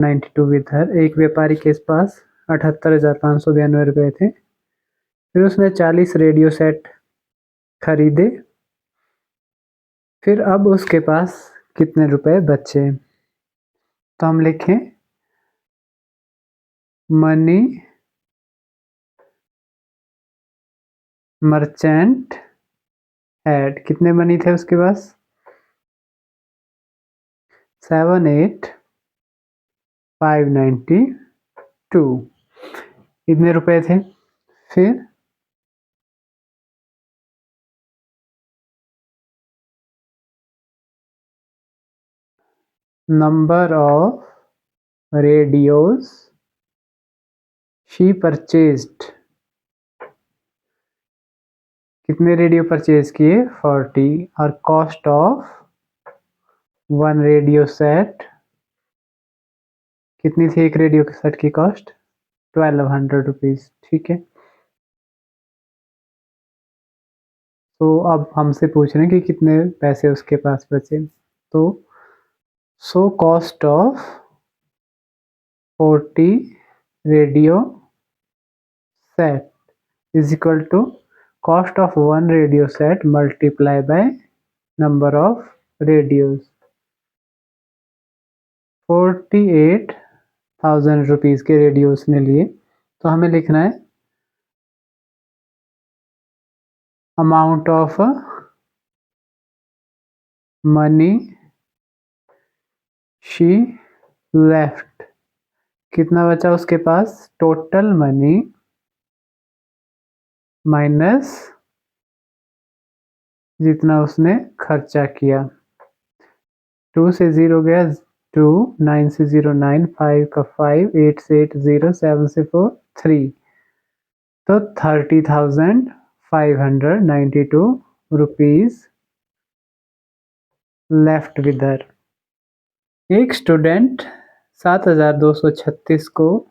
92 विधर। एक व्यापारी के पास 78,592 रुपये थे। फिर उसने 40 रेडियो सेट खरीदे। फिर अब उसके पास कितने रुपए बचे? तो हम लिखें मनी मर्चेंट हैड, कितने मनी थे उसके पास? 78,592, कितने रुपए थे? फिर number of radios she purchased, कितने रेडियो परचेज किए? 40। और cost of one radio set, कितनी थी एक रेडियो सेट की कॉस्ट? 1200 रुपीज। ठीक है, तो अब हमसे पूछ रहे हैं कि कितने पैसे उसके पास बचे। तो so cost of 40 radio set is equal to cost of one radio set multiply by number of radios. 48,000 rupees के रेडियो उसने लिए। तो हमें लिखना है amount of money she left, कितना बचा उसके पास? टोटल मनी माइनस जितना उसने खर्चा किया। 2 से 0 गया 2, 9 से 0 9, 5 का 5, 8 से 8 0, 7 से 4 3, तो 30,592 रुपीज लेफ्ट विद हर। एक स्टूडेंट 7,236 को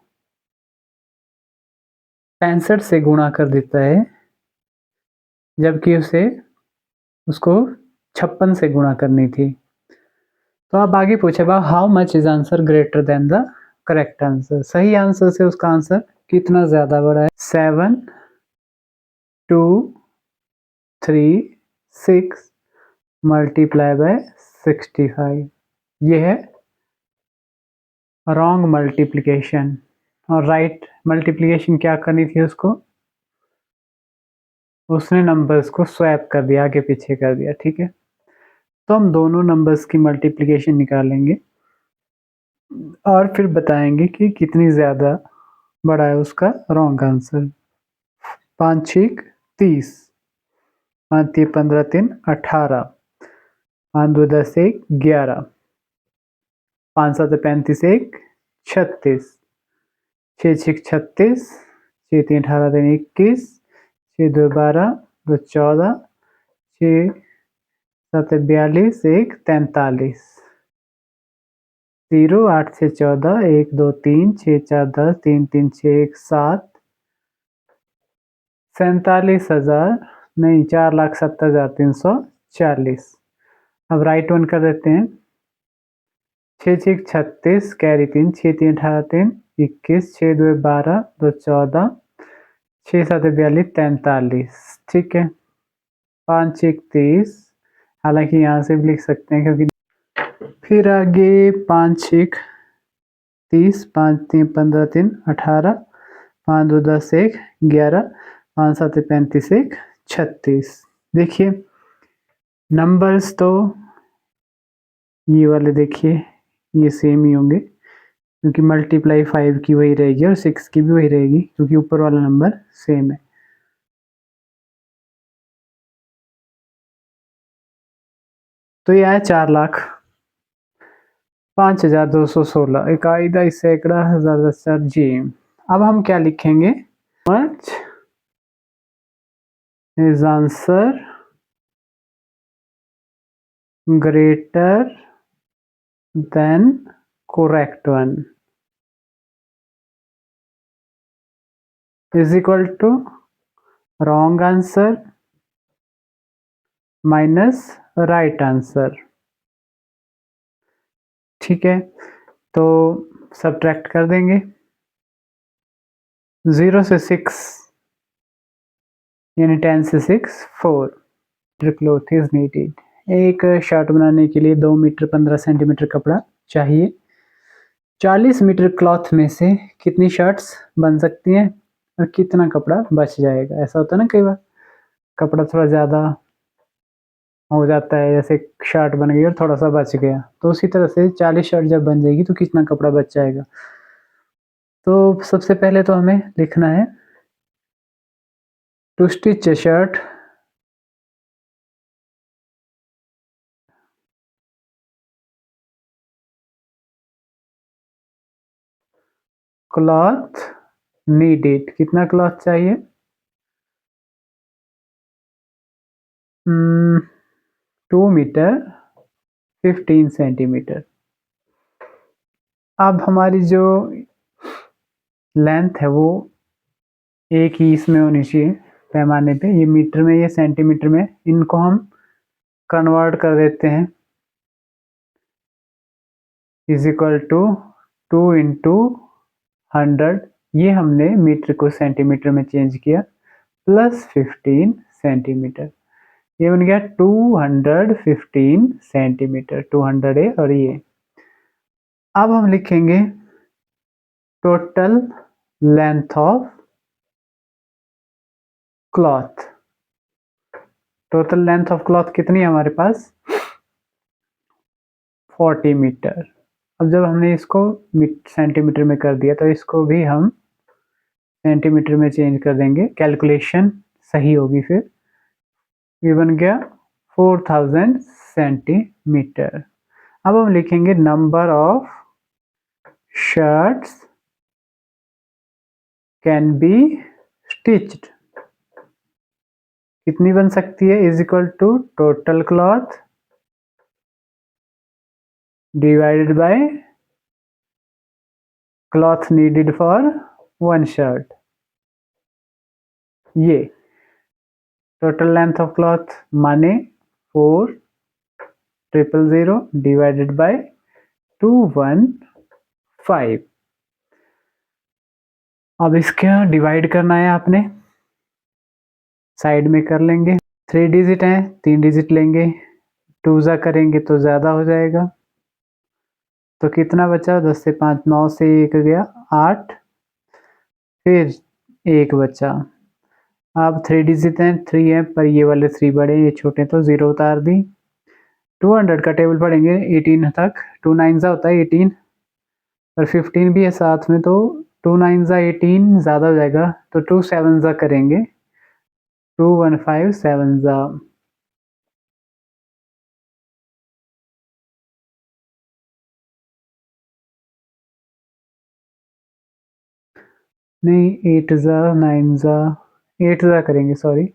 65 से गुणा कर देता है, जबकि उसको 56 से गुणा करनी थी। तो अब आगे पूछे बा how much is answer greater than the correct answer, सही आंसर से उसका आंसर कितना ज्यादा बड़ा है? 7 2 3 6 मल्टीप्लाई बाय 65, ये है रॉन्ग मल्टीप्लिकेशन। और राइट मल्टीप्लिकेशन क्या करनी थी उसको? उसने नंबर्स को स्वैप कर दिया, आगे पीछे कर दिया। ठीक है, तो हम दोनों नंबर्स की मल्टीप्लिकेशन निकालेंगे और फिर बताएंगे कि कितनी ज़्यादा बड़ा है उसका रॉन्ग आंसर। 5 6 30, 5 3 15 3 18, 5 2 10 1 11, 5 7 35 1 36, 6 6 36, 6 3 18 3 21, 6 2 12 2 14, 6 7 42 1 43, 0 8 6 14 1 2 3 6 4 10 3 3 6 1 7, 47,000 नहीं 4,70,340। अब राइट वन कर देते हैं। 6 6 36 कैरी 3, 6 3 18 3 21, 6 2 12 2 14, 6 7 42 43। ठीक है, 5 1 30, हालांकि यहाँ से भी लिख सकते हैं क्योंकि फिर आगे 5 1 30, 5 3 15 3 18, 5 2 10 1 11, 5 7 35 1 36। देखिए नंबर्स तो ये वाले देखिए ये सेम ही होंगे, क्योंकि मल्टीप्लाई 5 की वही रहेगी और 6 की भी वही रहेगी, क्योंकि ऊपर वाला नंबर सेम है। तो यह है 4,05,216, इकाईदा सैकड़ा हजार दस जी। अब हम क्या लिखेंगे? Much is answer greater than correct one is equal to wrong answer minus right answer. ठीक है, तो सब्ट्रैक्ट कर देंगे 0 से 6 यानी 10 से 6 4 क्लॉथ इज नीडेड। एक शर्ट बनाने के लिए 2 मीटर 15 सेंटीमीटर कपड़ा चाहिए। 40 मीटर क्लॉथ में से कितनी शर्ट्स बन सकती हैं और कितना कपड़ा बच जाएगा। ऐसा होता है ना, कई बार कपड़ा थोड़ा ज़्यादा हो जाता है, जैसे शर्ट बन गई और थोड़ा सा बच गया, तो उसी तरह से 40 शर्ट जब बन जाएगी तो कितना कपड़ा बच जाएगा। तो सबसे पहले तो हमें लिखना है to stitch a shirt cloth needed, कितना क्लॉथ चाहिए, 2 मीटर 15 सेंटीमीटर। अब हमारी जो लेंथ है वो एक ही इसमें होनी चाहिए पैमाने पे, ये मीटर में, ये सेंटीमीटर में, इनको हम कन्वर्ट कर देते हैं इज इक्वल टू 2 इंटू 100, ये हमने मीटर को सेंटीमीटर में चेंज किया, प्लस 15 सेंटीमीटर, ये बन गया 215 सेंटीमीटर। 200 है और ये। अब हम लिखेंगे total length of cloth. Total length of cloth कितनी है हमारे पास, 40 मीटर। अब जब हमने इसको सेंटीमीटर में कर दिया तो इसको भी हम सेंटीमीटर में चेंज कर देंगे, कैलकुलेशन सही होगी फिर। ये बन गया 4000 सेंटीमीटर। अब हम लिखेंगे number of shirts can be stitched, कितनी बन सकती है, is equal to total cloth divided by cloth needed for 1 shirt. ये टोटल लेंथ ऑफ क्लॉथ माने 4000 डिवाइडेड बाय 215। अब इसका डिवाइड करना है आपने, साइड में कर लेंगे। 3 डिजिट हैं, 3 डिजिट लेंगे, 2 जा करेंगे तो ज़्यादा हो जाएगा, तो कितना बचा, 10 से 5 9 से 1 गया 8, फिर 1 बचा। अब 3 डिजिट हैं, 3 है पर ये वाले 3 बड़े, ये छोटे, तो 0 उतार दी। 200 का टेबल पढ़ेंगे 18 तक, 2 9 होता है 18 और 15 भी है साथ में, तो 2 9 18 ज़्यादा हो जाएगा, तो 2 7 करेंगे, 215 7 नहीं, 8 9 8 करेंगे, सॉरी,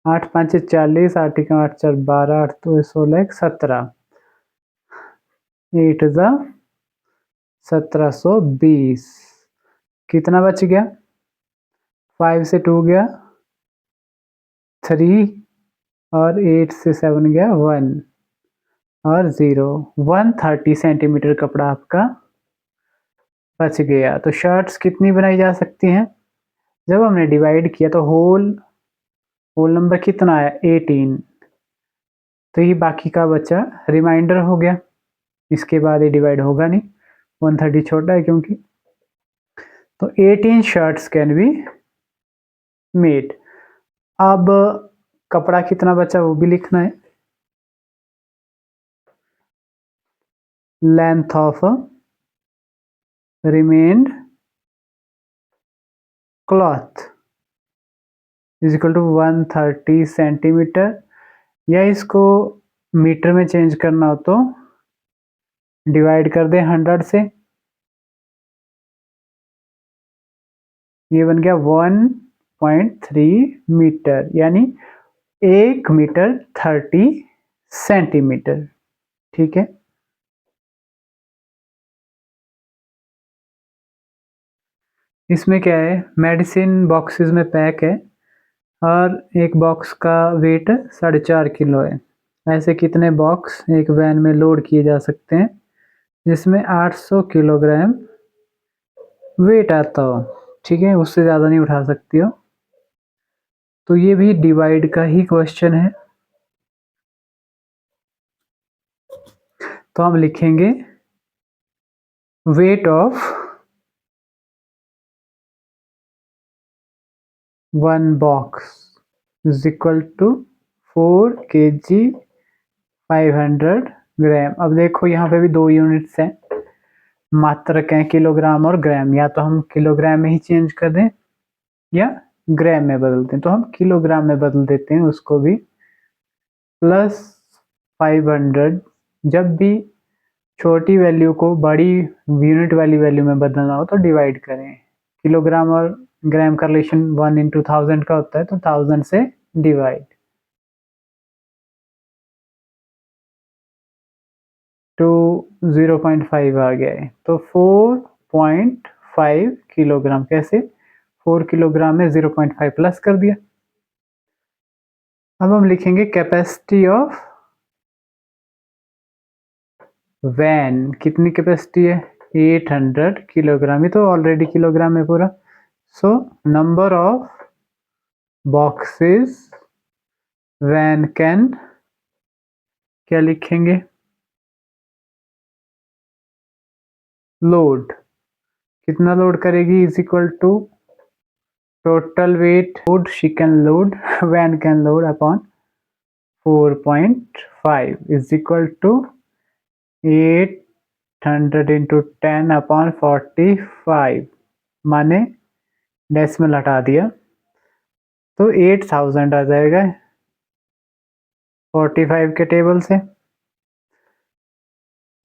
8 5 40, 8 8 4 12, 8 2 16 17, 8 1720। कितना बच गया, 5 से 2 गया 3 और 8 से 7 गया 1 और 0, 130 सेंटीमीटर कपड़ा आपका बच गया। तो शर्ट्स कितनी बनाई जा सकती हैं, जब हमने डिवाइड किया तो होल नंबर कितना आया 18, तो ये बाकी का बचा रिमाइंडर हो गया, इसके बाद ये डिवाइड होगा नहीं, 130 छोटा है क्योंकि। तो 18 शर्ट्स कैन बी मेड। अब कपड़ा कितना बचा वो भी लिखना है, length of remained cloth is equal to 130 centimetre, या इसको मीटर में चेंज करना हो तो डिवाइड कर दें 100 से, ये बन गया 1.3 मीटर, यानी 1 मीटर 30 सेंटीमीटर। ठीक है, इसमें क्या है, मेडिसिन बॉक्सेस में पैक है और एक बॉक्स का वेट 4.5 किलो है। ऐसे कितने बॉक्स एक वैन में लोड किए जा सकते हैं, जिसमें 800 किलोग्राम वेट आता हो, ठीक है, उससे ज़्यादा नहीं उठा सकती हो। तो ये भी डिवाइड का ही क्वेश्चन है। तो हम लिखेंगे weight of 1 box is equal to 4 kg 500 gram. अब देखो यहाँ पे भी 2 यूनिट्स हैं, मात्रक हैं किलोग्राम और ग्राम। या तो हम किलोग्राम में ही चेंज कर दें या ग्राम में बदल दें, तो हम किलोग्राम में बदल देते हैं उसको भी। प्लस 500, जब भी छोटी वैल्यू को बड़ी यूनिट वाली वैल्यू में बदलना हो तो डिवाइड करें। किलोग्राम और ग्राम का रिलेशन 1/1000 का होता है, तो 1000 से डिवाइड। तो 0.5 आ गया है, तो 4.5 किलोग्राम। कैसे? 4 किलोग्राम में 0.5 प्लस कर दिया। अब हम लिखेंगे कैपेसिटी ऑफ वैन। कितनी कैपेसिटी है? 800 किलोग्राम। ये तो ऑलरेडी किलोग्राम है पूरा। So number of boxes van can, क्या लिखेंगे? लोड। कितना लोड करेगी? Is equal to total weight load she can load van can load upon 4.5 is equal to 800 into 10 upon 45, माने डेसिमल हटा दिया तो 8000 आ जाएगा 45 के टेबल से।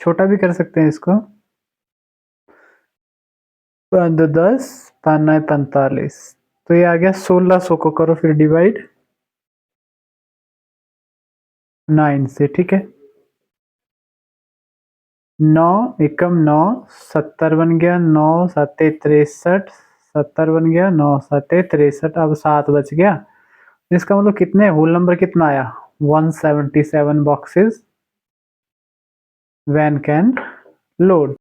छोटा भी कर सकते हैं इसको। 10 5 45, तो ये आ गया 1600 को करो फिर डिवाइड 9 से, ठीक है। 9 एकम 9 70 बन गया, 9 7 63, 70 बन गया, 9 7 63। अब 7 बच गया, इसका मतलब कितने होल नंबर कितना आया? 177 बॉक्सेस वैन कैन लोड।